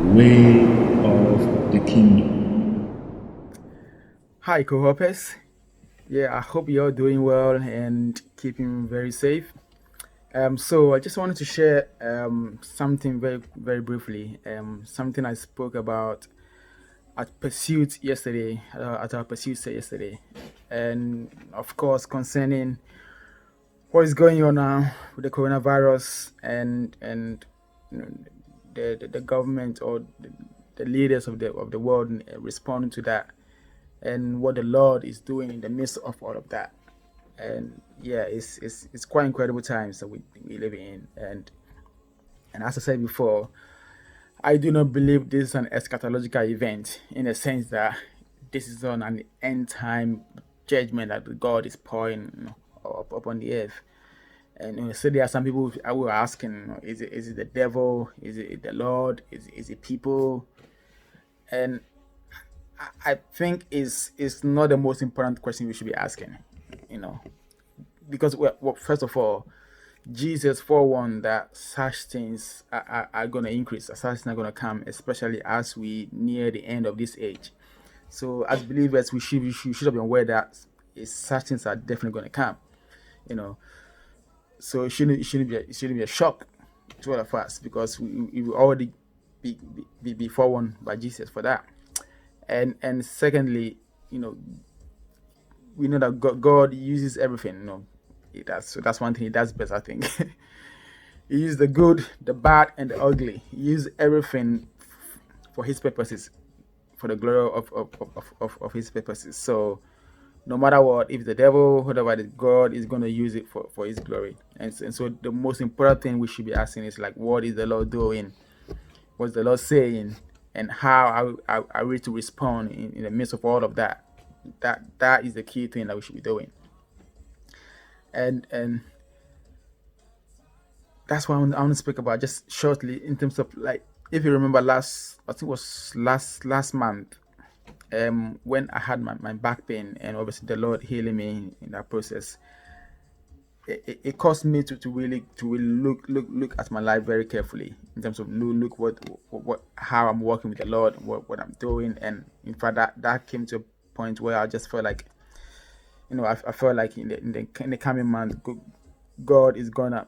way of the kingdom. Hi, co-hoppers. Yeah, I hope you're doing well and keeping very safe. So I just wanted to share something very briefly. Something I spoke about at Pursuit yesterday, at our Pursuit set yesterday, and of course concerning what is going on now with the coronavirus and you know, the government or the leaders of the world responding to that and what the Lord is doing in the midst of all of that. And yeah, it's quite incredible times that we live in. And as I said before, I do not believe this is an eschatological event in the sense that this is on an end time judgment that God is pouring upon the earth. And so there are some people who are asking, is it the devil? Is it the Lord? Is it people? And I think is not the most important question we should be asking, you know, because well, first of all, Jesus forewarned that such things are going to increase, such things are going to come, especially as we near the end of this age. So as believers, we should have been aware that such things are definitely going to come, you know. So it shouldn't be a shock to all of us because we will already be forewarned by Jesus for that. And secondly, you know, we know that God uses everything. That's one thing He does best, I think. He uses the good, the bad, and the ugly. He uses everything for His purposes, for the glory of His purposes. So no matter what, if the devil, whatever it is, God is going to use it for His glory. And so the most important thing we should be asking is like, what is the Lord doing? What's the Lord saying? And how are we to respond in the midst of all of that? That is the key thing that we should be doing. And that's what I want to speak about just shortly in terms of like, if you remember I think it was last month, when I had my back pain, and obviously the Lord healing me in that process. It caused me to really look at my life very carefully in terms of look what how I'm working with the Lord, what I'm doing. And in fact that came to a point where I just felt like, I felt like in the coming month, God is gonna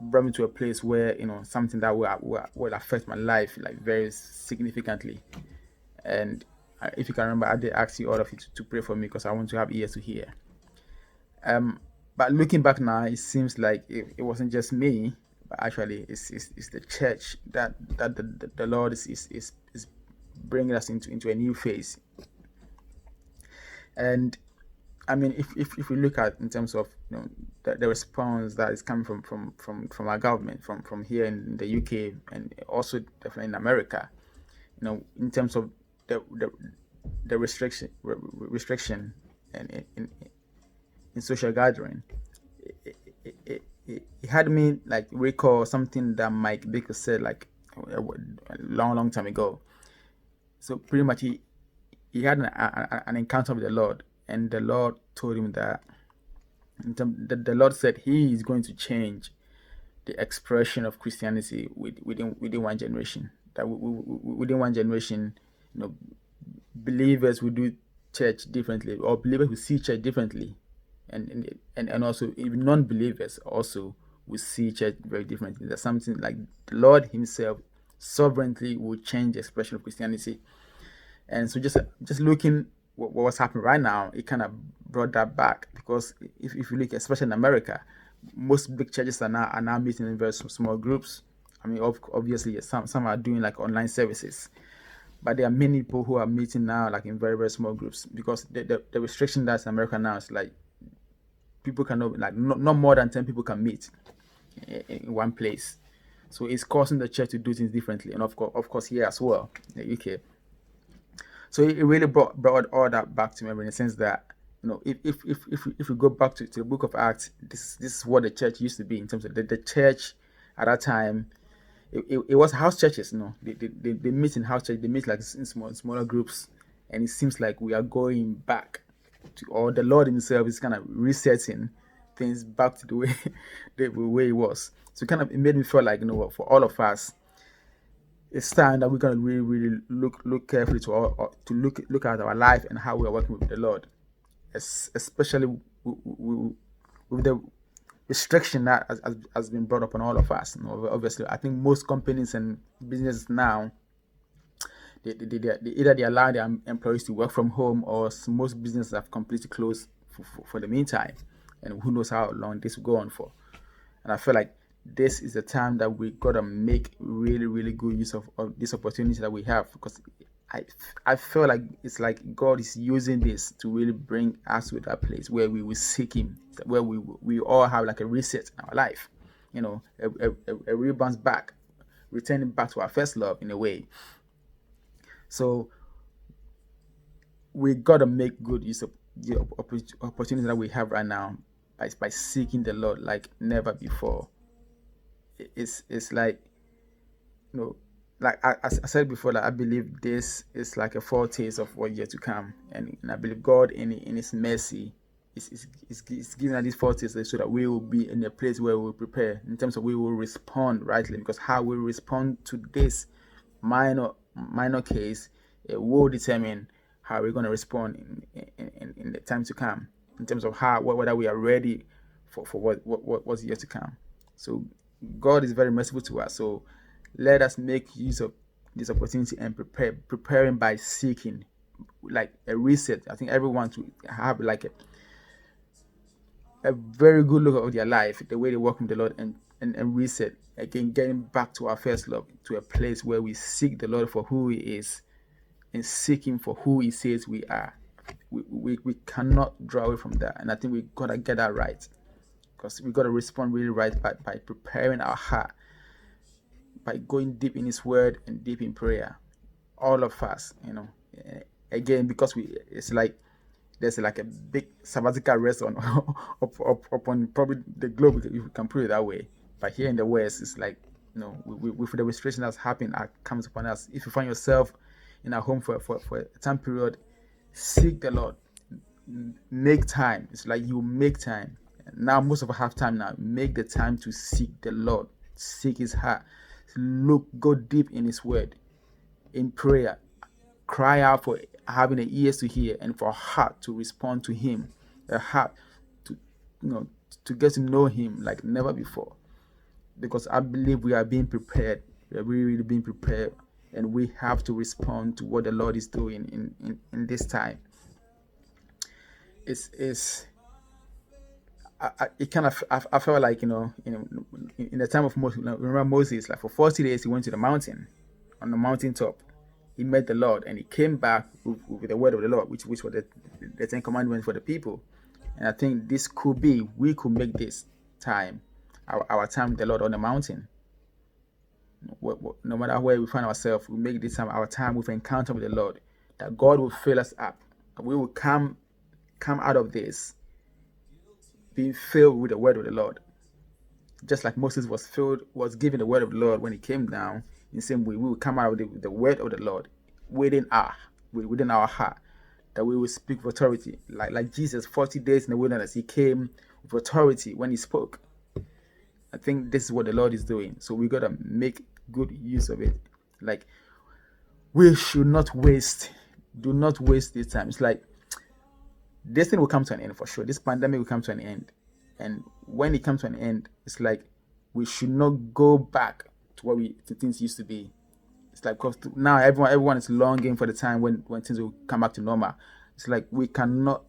bring me to a place where, something that will affect my life like very significantly. And if you can remember, I did ask you all of you to pray for me because I want to have ears to hear. But looking back now, it seems like it wasn't just me, but actually it's the church that the Lord is bringing us into a new phase. And I mean, if we look at in terms of, the response that is coming from our government, from here in the UK, and also definitely in America, in terms of the restriction and in social gathering, it had me like recall something that Mike Baker said like a long time ago. So pretty much he had an encounter with the Lord, and the Lord told him that the Lord said He is going to change the expression of Christianity within one generation. That within one generation, you know, believers will do church differently, or believers will see church differently, and also even non-believers also will see church very differently. There's something like the Lord Himself sovereignly will change the expression of Christianity. And so just looking what's happening right now, it kind of brought that back because if you look, especially in America, most big churches are now meeting in very small groups. I mean, obviously, some are doing like online services, but there are many people who are meeting now like in very small groups because the restriction that's in America now is like people cannot, like, not more than 10 people can meet in one place. So it's causing the church to do things differently, and of course here as well in the UK. So it really brought all that back to me in the sense that, if we go back to the book of Acts, this is what the church used to be in terms of the church at that time. It was house churches. They meet in house church. They meet like in smaller groups, and it seems like we are going back to, or the Lord Himself is kind of resetting things back to the way the way it was. So it made me feel like, for all of us, it's time that we're gonna really, really look carefully to to look at our life and how we are working with the Lord, especially with the restriction that has been brought up on all of us. Obviously, I think most companies and businesses now, either they allow their employees to work from home, or most businesses have completely closed for the meantime, and who knows how long this will go on for. And I feel like this is the time that we gotta make really, really good use of this opportunity that we have, because I I feel like it's like God is using this to really bring us to that place where we will seek Him, where we all have like a reset in our life, a rebound back, returning back to our first love in a way. So we gotta make good use of the opportunity that we have right now by seeking the Lord like never before. It's like, you know, like I said before, that I believe this is like a foretaste of what yet to come, and I believe God in His mercy is giving us these foretastes so that we will be in a place where we will prepare in terms of we will respond rightly, because how we respond to this minor case, it will determine how we're going to respond in the time to come, in terms of how whether we are ready for what's yet to come. So God is very merciful to us. So let us make use of this opportunity and preparing by seeking like a reset. I think everyone to have like a very good look at their life, the way they walk with the Lord, and reset again, getting back to our first love, to a place where we seek the Lord for who He is and seek Him for who He says we are. We cannot draw away from that, and I think we gotta get that right, because we gotta respond really right by preparing our heart, by going deep in His Word and deep in prayer. All of us, again, because it's like there's like a big sabbatical rest on upon probably the globe, if you can put it that way. But here in the West, it's like, with the restriction that's happened comes upon us. If you find yourself in a home for a time period, seek the Lord, make time. It's like you make time. Now most of us have time now. Make the time to seek the Lord, seek His heart, go deep in His Word, in prayer, cry out for having the ears to hear and for a heart to respond to Him, a heart to to get to know Him like never before. Because I believe we are being prepared. We are really, really being prepared, and we have to respond to what the Lord is doing in this time. It's it kind of I felt like, in the time of Moses. Remember Moses, like for 40 days he went to the mountain, on the mountaintop. He met the Lord, and he came back with the word of the Lord, which were the 10 Commandments for the people. And I think this could be, we could make this time our time with the Lord on the mountain. No matter where we find ourselves, we make this time our time with encounter with the Lord. That God will fill us up. We will come out of this being filled with the word of the Lord. Just like Moses was given the word of the Lord when he came down, in the same way we will come out with the word of the Lord within our heart, that we will speak with authority. Like Jesus, 40 days in the wilderness, he came with authority when he spoke. I think this is what the Lord is doing. So we gotta make good use of it. Like, we should not waste. Do not waste this time. It's like this thing will come to an end for sure. This pandemic will come to an end, and when it comes to an end, it's like we should not go back to what things used to be. It's like, because now everyone is longing for the time when things will come back to normal. It's like we cannot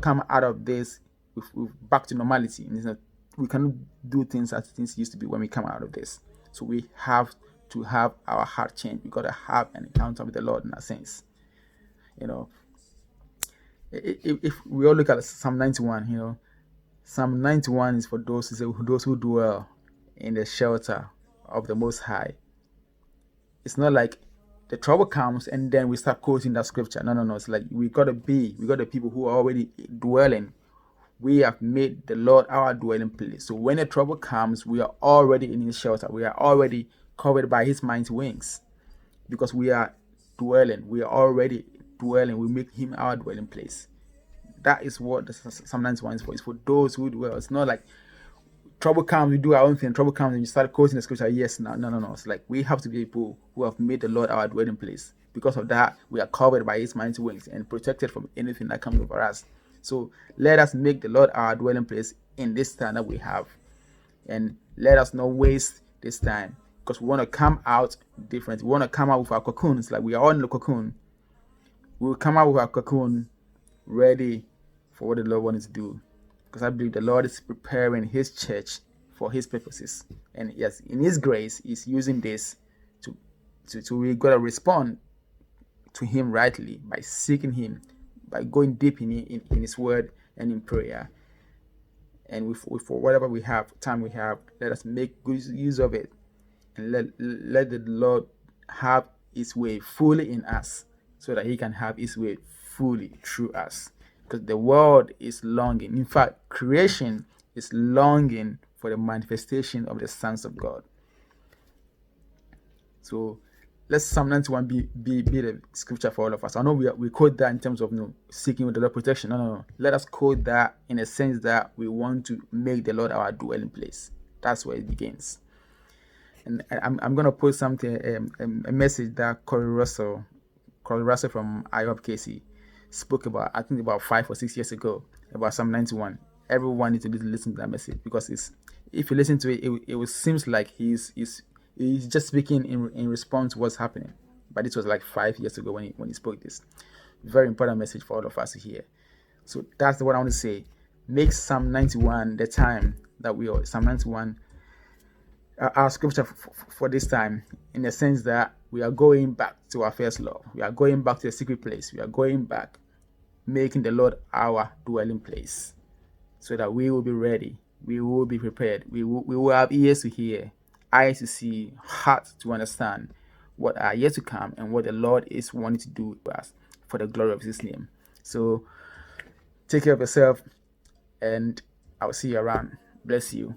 come out of this with back to normality. And it's not, we cannot do things as things used to be when we come out of this. So we have to have our heart changed. We gotta have an encounter with the Lord in that sense. If we all look at Psalm 91, Psalm 91 is for those who dwell in the shelter of the Most High. It's not like the trouble comes and then we start quoting that scripture. No. It's like we got the people who are already dwelling. We have made the Lord our dwelling place. So when the trouble comes, we are already in His shelter. We are already covered by His mighty wings, because we are dwelling. We are already dwelling. We make Him our dwelling place. That is what the Psalm 91 is for. It's for those who dwell. It's not like trouble comes, we do our own thing. Trouble comes, and you start quoting the scripture. Yes, no. It's like we have to be people who have made the Lord our dwelling place. Because of that, we are covered by His mighty wings and protected from anything that comes over us. So let us make the Lord our dwelling place in this time that we have, and let us not waste this time, because we want to come out different. We want to come out with our cocoons, like we are all in the cocoon. We will come out with our cocoon ready for what the Lord wants to do, because I believe the Lord is preparing His church for His purposes, and yes, in His grace, He's using this to we gotta respond to Him rightly by seeking Him, by going deep in His Word and in prayer. And for whatever we have, time we have, let us make good use of it, and let the Lord have His way fully in us, so that He can have His way fully through us. Because the world is longing. In fact, creation is longing for the manifestation of the sons of God. So let's Psalm 91 be the scripture for all of us. I know we quote that in terms of seeking with the Lord protection. No. Let us quote that in a sense that we want to make the Lord our dwelling place. That's where it begins. And I'm gonna post something, a message that Corey Russell from IOP KC spoke about, I think about 5 or 6 years ago, about Psalm 91. Everyone needs to listen to that message, because if you listen to it seems like he's just speaking in response to what's happening. But it was like 5 years ago when he spoke this. Very important message for all of us to hear. So that's what I want to say. Make Psalm 91 the time that we are. Psalm 91 our scripture for this time, in the sense that we are going back to our first love. We are going back to the secret place. We are going back, making the Lord our dwelling place, so that we will be ready. We will be prepared. We will have ears to hear, eyes to see, heart to understand what are yet to come, and what the Lord is wanting to do with us for the glory of His name. So take care of yourself, and I'll see you around. Bless you.